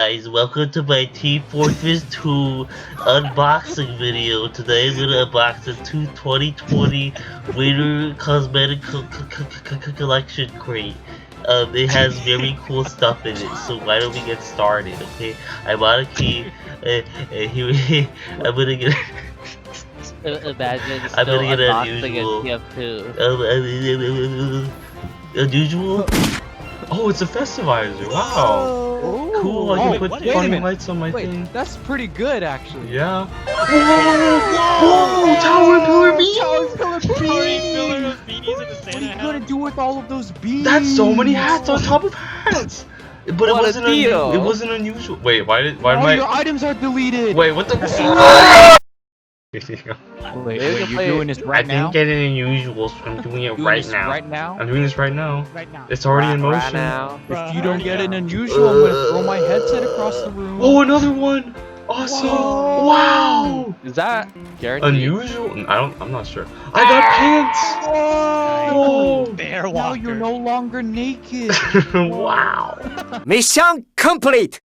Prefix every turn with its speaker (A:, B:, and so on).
A: Guys, welcome to my tf2 unboxing video. Today I'm gonna unbox the 2020 Winter Cosmetic Collection crate. It has very cool stuff in it, so why don't we get started, okay? I'm on a key, and here I'm gonna get...
B: Imagine
A: I'm
B: still
A: gonna get
B: unboxing
A: unusual.
B: a TF2.
A: Unusual?
C: Oh, it's a festivizer. Wow.
D: Oh,
C: Cool. I can put funny lights on my thing.
D: That's pretty good, actually.
C: Yeah. Whoa! Tower pillar beans.
E: Filler of beanies and a Santa
D: What are you
E: hat.
D: gonna do with all of those beans?
C: That's so many hats on top of hats. But
B: What a
C: it wasn't
B: deal.
C: it wasn't unusual. Wait, why
D: All
C: am
D: your
C: I?
D: items are deleted.
C: Wait, what the?
D: Wait,
B: Maybe
D: you're
B: play-
D: doing this
C: I
D: right now?
C: didn't get an unusual, so I'm doing it right now.
D: Right now?
C: I'm doing this right now.
E: Right now.
C: It's already in
B: Right
C: motion.
B: now.
D: If you don't get an unusual, I'm gonna throw my headset across the room.
C: Oh, another one. Awesome.
D: Whoa.
C: Wow.
B: Is that guaranteed?
C: Unusual? I'm not sure. I got pants.
D: Oh,
E: Bear
D: now
E: walker.
D: you're no longer naked.
C: Wow.
F: Mission complete!